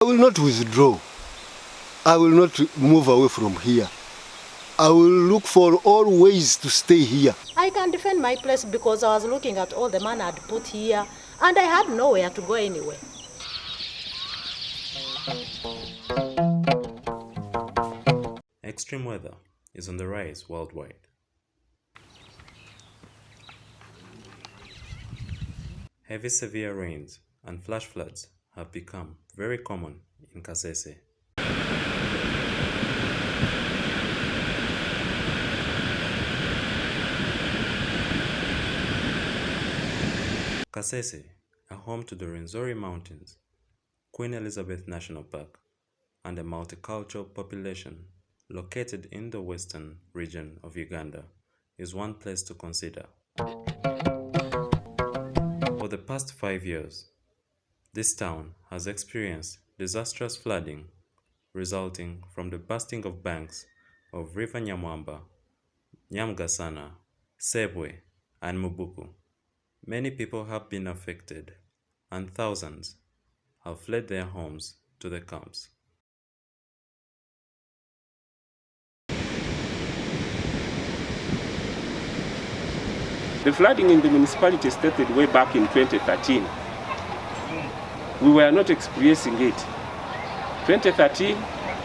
I will not withdraw. I will not move away from here. I will look for all ways to stay here. I can defend my place because I was looking at all the man I'd put here, and I had nowhere to go anyway. Extreme weather is on the rise worldwide. Heavy severe rains and flash floods have become very common in Kasese. Kasese are home to the Rwenzori Mountains, Queen Elizabeth National Park, and a multicultural population located in the western region of Uganda is one place to consider. For the past 5 years, this town has experienced disastrous flooding resulting from the bursting of banks of River Nyamwamba, Nyamgasana, Sebwe, and Mubuku. Many people have been affected, and thousands have fled their homes to the camps. The flooding in the municipality started way back in 2013. We were not experiencing it. 2013,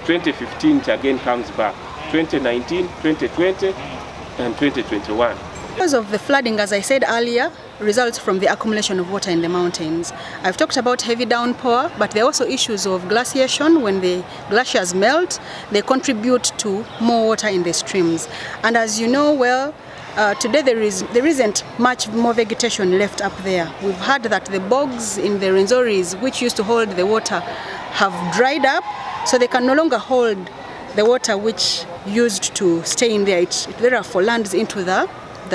2015 it again comes back. 2019, 2020, and 2021. Because of the flooding, as I said earlier, results from the accumulation of water in the mountains. I've talked about heavy downpour, but there are also issues of glaciation. When the glaciers melt, they contribute to more water in the streams. And as you know well, today there isn't much more vegetation left up there. We've heard that the bogs in the Rwenzoris, which used to hold the water, have dried up, so they can no longer hold the water which used to stay in there. It therefore lands into the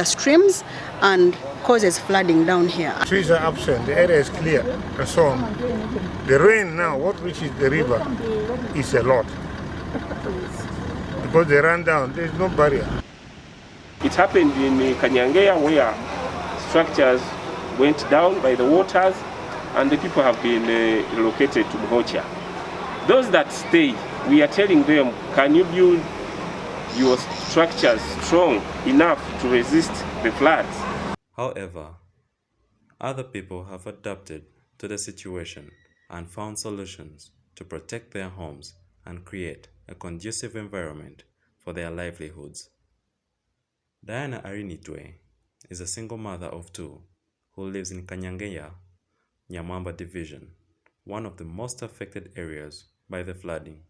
streams and causes flooding down here. Trees are absent, the area is clear, and so on. The rain now, what reaches the river, is a lot. Because they run down, there is no barrier. It happened in Kanyangeya where structures went down by the waters and the people have been relocated to Mhocha. Those that stay, we are telling them, can you build your structures strong enough to resist the floods? However, other people have adapted to the situation and found solutions to protect their homes and create a conducive environment for their livelihoods. Diana R.Nyamwamba is a single mother of 2 who lives in Kanyangeya, Nyamwamba division, one of the most affected areas by the flooding.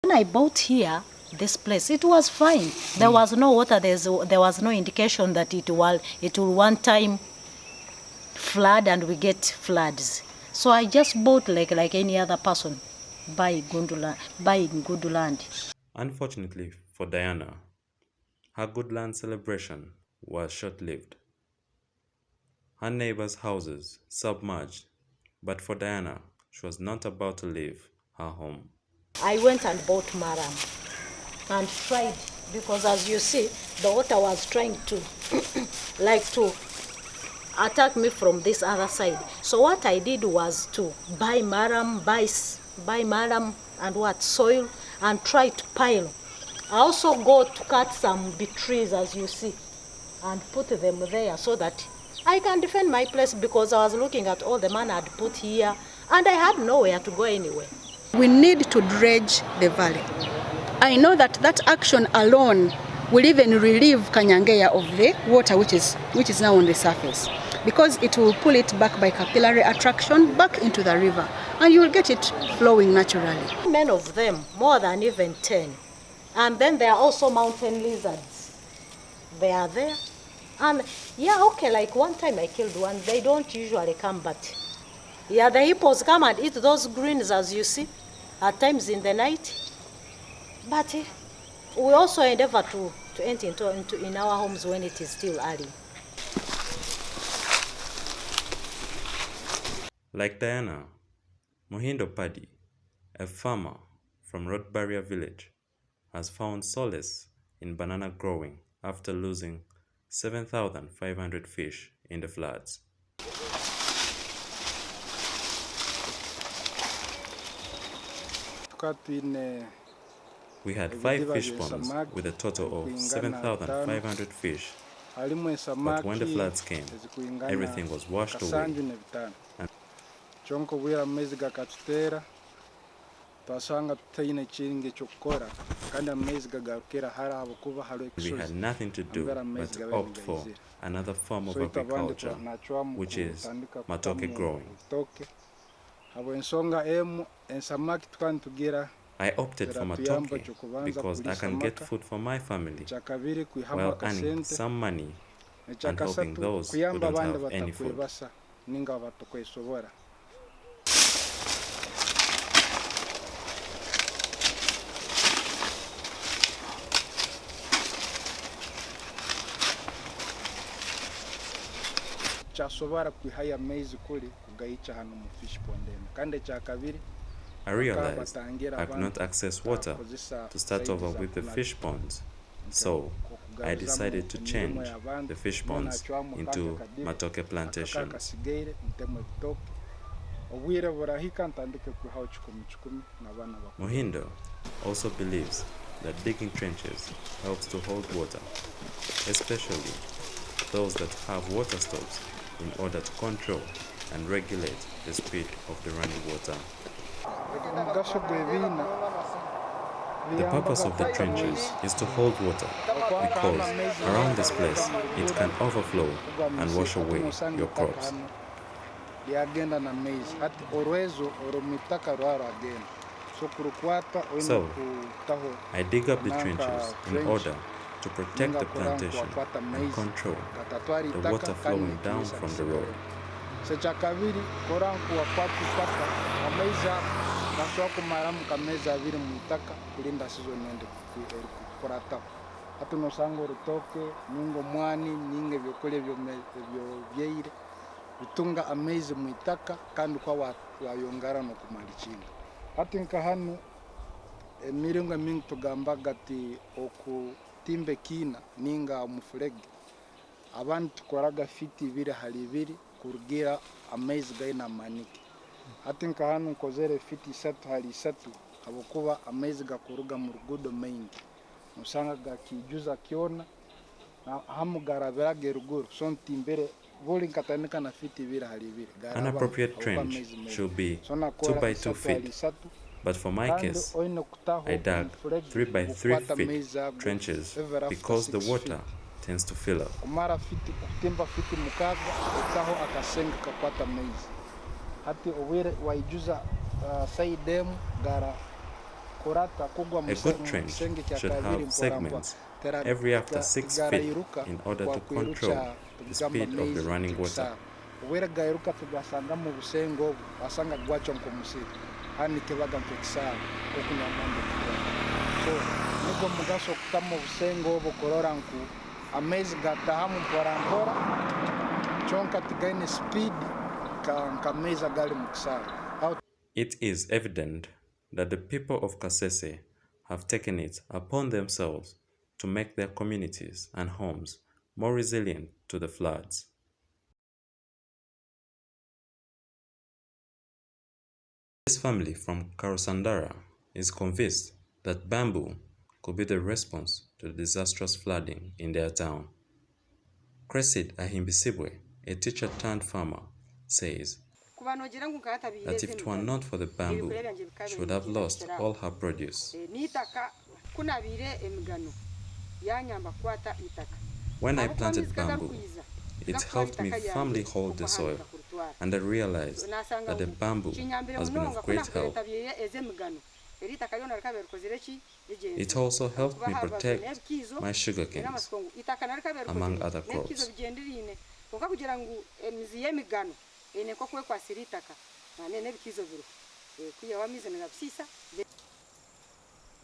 When I bought here, this place, it was fine. There was no water, there was no indication that it will one time flood and we get floods. So I just bought like any other person, buying good land. Unfortunately for Diana, her good land celebration was short-lived. Her neighbors' houses submerged, but for Diana, she was not about to leave her home. I went and bought maram and tried, because as you see, the water was trying to to attack me from this other side. So what I did was to buy maram and soil and try to pile. I also go to cut some big trees, as you see, and put them there so that I can defend my place, because I was looking at all the man I'd put here and I had nowhere to go anyway. We need to dredge the valley. I know that action alone will even relieve Kanyangeya of the water which is now on the surface, because it will pull it back by capillary attraction back into the river, and you will get it flowing naturally. Many of them, more than even 10. And then there are also mountain lizards. They are there. And like one time I killed one. They don't usually come, but the hippos come and eat those greens, as you see, at times in the night. But we also endeavor to enter into in our homes when it is still early. Like Diana, Muhindo Paddy, a farmer from Road Barrier village, has found solace in banana growing after losing 7,500 fish in the floods. We had 5 fish ponds with a total of 7,500 fish. But when the floods came, everything was washed away. We had nothing to do but to opt for another form of agriculture, which is matoke growing. I opted for matoke because I can get food for my family while earning some money and helping those who don't have any food. I realized I could not access water to start over with the fish ponds, so I decided to change the fish ponds into matoke plantations. Muhindo also believes that digging trenches helps to hold water, especially those that have water stops, in order to control and regulate the speed of the running water. The purpose of the trenches is to hold water because around this place it can overflow and wash away your crops. So, I dig up the trenches in order to protect the plantation and control the water flowing down from the road. bitunga amezi mu itaka kandi kwa wayongara no kumarichinga hati nka hano emiringo mingi tugamba gati okutimbe kina ninga umufurege abantu tukoraga fiti ibiri hari ibiri kurugira amezi gaina manike hati nka hano nkozere fiti 3 hari 3 habokuba amezi gakuruga mu rugudo maingi musanga gakijuza kiona na hamugarabera ruguru so ntimbere. An appropriate trench should be 2 by 2 feet, but for my case, I dug 3 by 3 feet trenches because the water tends to fill up. A good trench should have segments every after 6 feet in order to control the speed of the running water. It is evident that the people of Kasese have taken it upon themselves to make their communities and homes more resilient to the floods. This family from Karusandara is convinced that bamboo could be the response to the disastrous flooding in their town. Cresid Ahimbisibwe, a teacher turned farmer, says that if it were not for the bamboo, she would have lost all her produce. When I planted bamboo, it helped me firmly hold the soil, and I realized that the bamboo has been of great help. It also helped me protect my sugar canes, among other crops.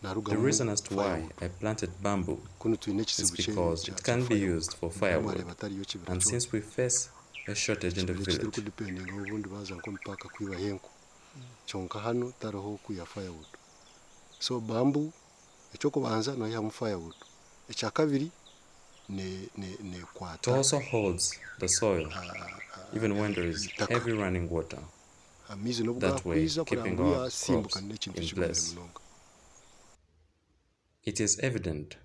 The reason as to why I planted bamboo is because it can be used for firewood, and since we face a shortage in the village, so bamboo echokubanza no ya firewood echakabiri it also holds the soil even when there is heavy running water. that way keeping our crops in place. It is evident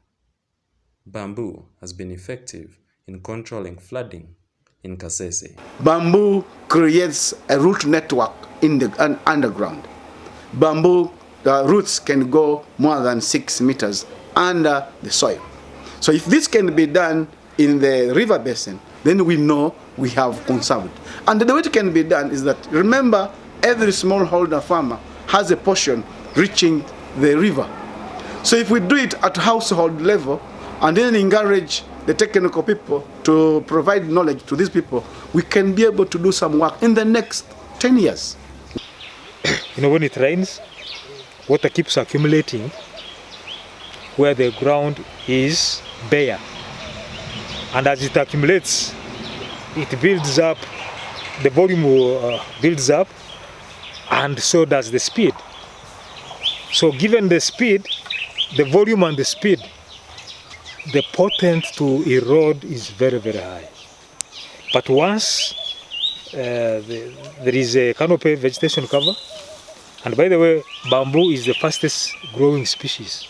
bamboo has been effective in controlling flooding in Kasese. Bamboo creates a root network in the underground. Bamboo roots can go more than 6 meters under the soil. So if this can be done in the river basin, then we know we have conserved. And the way it can be done is that, remember, every smallholder farmer has a portion reaching the river. So if we do it at household level and then encourage the technical people to provide knowledge to these people, we can be able to do some work in the next 10 years. When it rains, water keeps accumulating where the ground is bare. And as it accumulates, it builds up, the volume builds up, and so does the speed. So given the speed, the volume and the speed, the potency to erode is very, very high. But once there is a canopy vegetation cover, and by the way, bamboo is the fastest growing species.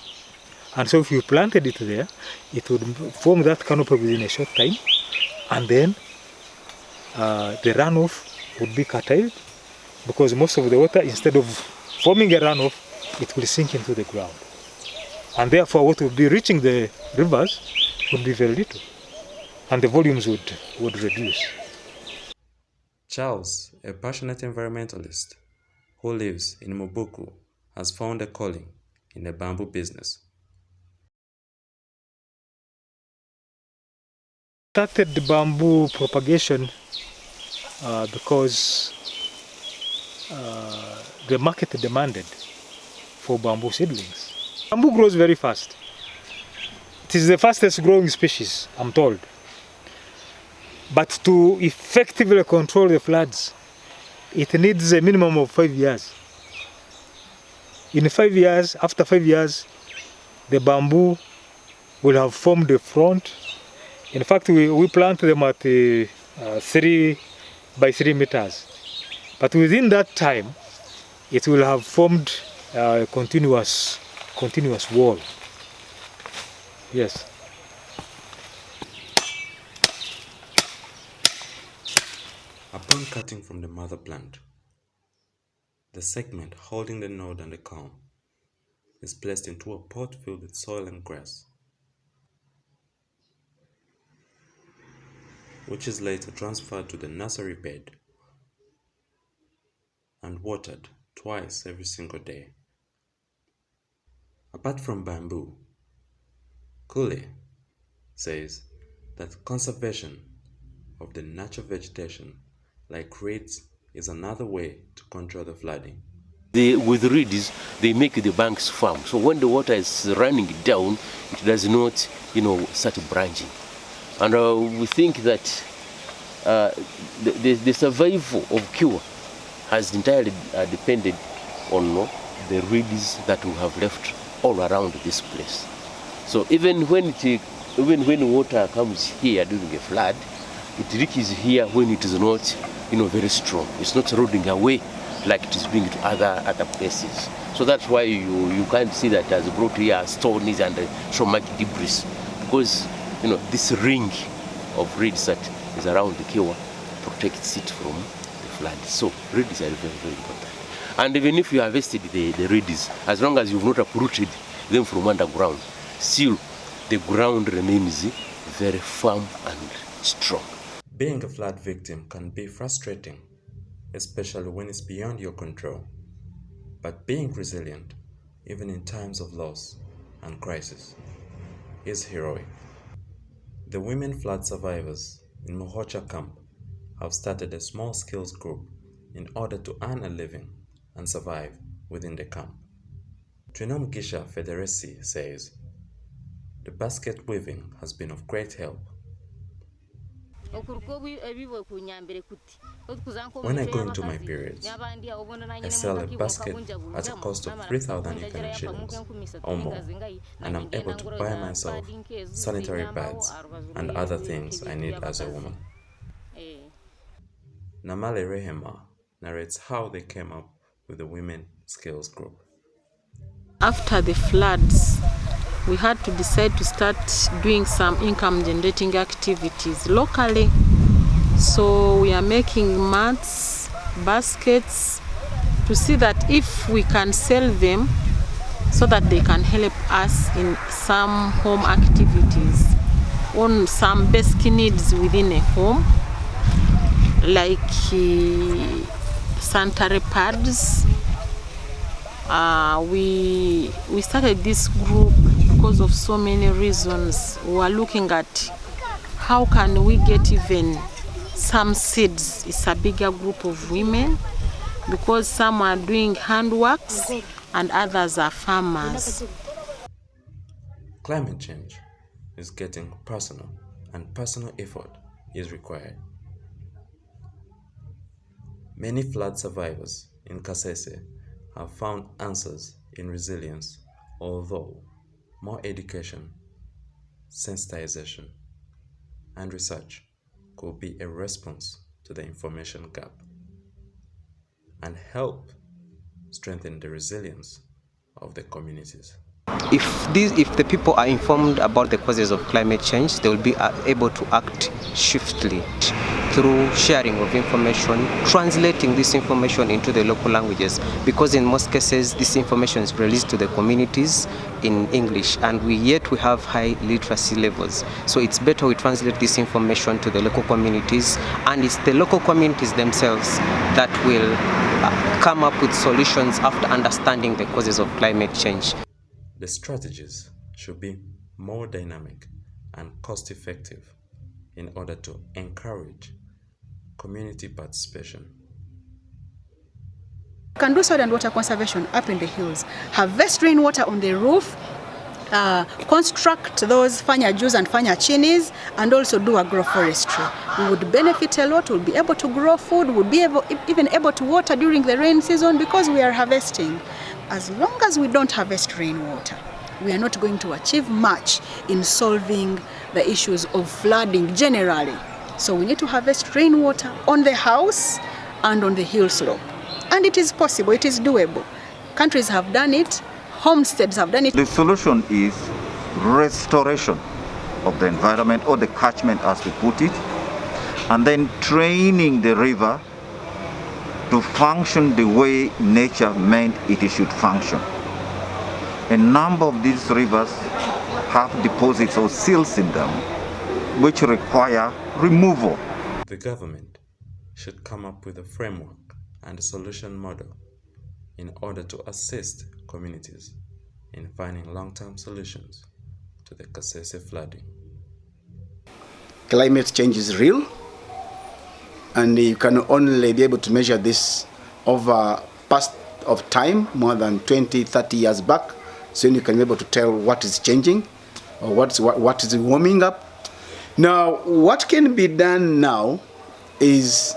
And so if you planted it there, it would form that canopy within a short time, and then the runoff would be curtailed, because most of the water, instead of forming a runoff, it will sink into the ground. And therefore what would be reaching the rivers would be very little, and the volumes would reduce. Charles, a passionate environmentalist who lives in Mobuku, has found a calling in the bamboo business. Started the bamboo propagation because the market demanded for bamboo seedlings. Bamboo grows very fast. It is the fastest growing species, I'm told. But to effectively control the floods, it needs a minimum of 5 years. In 5 years, after 5 years, the bamboo will have formed a front. In fact, we plant them at 3 by 3 meters. But within that time, it will have formed a continuous wall. Yes. Upon cutting from the mother plant, the segment holding the node and the culm is placed into a pot filled with soil and grass, which is later transferred to the nursery bed and watered twice every single day. Apart from bamboo, Kule says that conservation of the natural vegetation like reeds is another way to control the flooding. With reeds, they make the banks firm. So when the water is running down, it does not, start branching. And we think that the survival of Kiwa has entirely depended on the reeds that we have left all around this place. So even when water comes here during a flood, it reaches here when it is not, very strong. It's not eroding away like it is doing to other places. So that's why you can't see that it has brought here stones and so much debris, because this ring of reeds that is around the Kiwa protects it from the flood. So reeds are very, very important. And even if you harvested the reeds, as long as you've not uprooted them from underground, still the ground remains very firm and strong. Being a flood victim can be frustrating, especially when it's beyond your control. But being resilient, even in times of loss and crisis, is heroic. The women flood survivors in Mohocha camp have started a small skills group in order to earn a living and survive within the camp. Nolonger Federesi says, the basket weaving has been of great help. When I go into my periods, I sell a basket at a cost of 3,000 Uganda shillings or more, and I'm able to buy myself sanitary pads and other things I need as a woman. Namale Rehema narrates how they came up with the Women Skills Group. After the floods, we had to decide to start doing some income generating activities locally. So we are making mats, baskets, to see that if we can sell them so that they can help us in some home activities, on some basic needs within a home, like sanitary pads. We started this group because of so many reasons. We are looking at how can we get even some seeds. It's a bigger group of women because some are doing handworks and others are farmers. Climate change is getting personal, and personal effort is required. Many flood survivors in Kasese have found answers in resilience, although more education, sensitization, and research could be a response to the information gap and help strengthen the resilience of the communities. If the people are informed about the causes of climate change, they will be able to act swiftly through sharing of information, translating this information into the local languages, because in most cases this information is released to the communities in English, and we have high literacy levels. So it's better we translate this information to the local communities, and it's the local communities themselves that will come up with solutions after understanding the causes of climate change. The strategies should be more dynamic and cost-effective in order to encourage community participation. You can do soil and water conservation up in the hills, harvest rainwater on the roof, construct those fanya juice and fanya chinis, and also do agroforestry. We would benefit a lot. We'll be able to grow food. We'll be even able to water during the rain season because we are harvesting. As long as we don't harvest rainwater, we are not going to achieve much in solving the issues of flooding generally. So we need to harvest rainwater on the house and on the hill slope. And it is possible, it is doable. Countries have done it, homesteads have done it. The solution is restoration of the environment, or the catchment as we put it, and then training the river to function the way nature meant it should function. A number of these rivers have deposits or silts in them which require removal. The government should come up with a framework and a solution model in order to assist communities in finding long-term solutions to the Kasese flooding. Climate change is real, and you can only be able to measure this over past of time, more than 20, 30 years back, so you can be able to tell what is changing or what is warming up. Now, what can be done now is,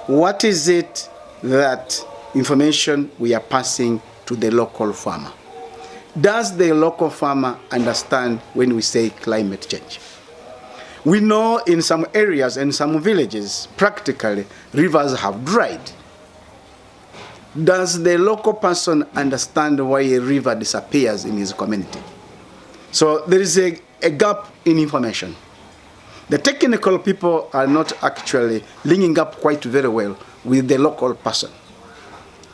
what is it that information we are passing to the local farmer? Does the local farmer understand when we say climate change? We know in some areas and some villages, practically, rivers have dried. Does the local person understand why a river disappears in his community? So there is a gap in information. The technical people are not actually linking up quite very well with the local person.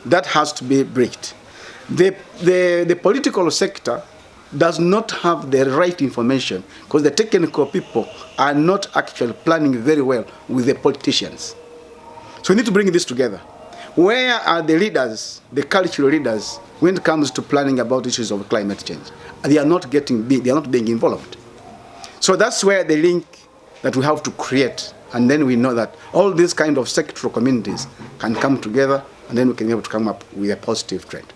That has to be bridged. The political sector does not have the right information because the technical people are not actually planning very well with the politicians. So we need to bring this together. Where are the leaders, the cultural leaders, when it comes to planning about issues of climate change? They are not being involved. So that's where the link that we have to create, and then we know that all these kind of sectoral communities can come together, and then we can be able to come up with a positive trend.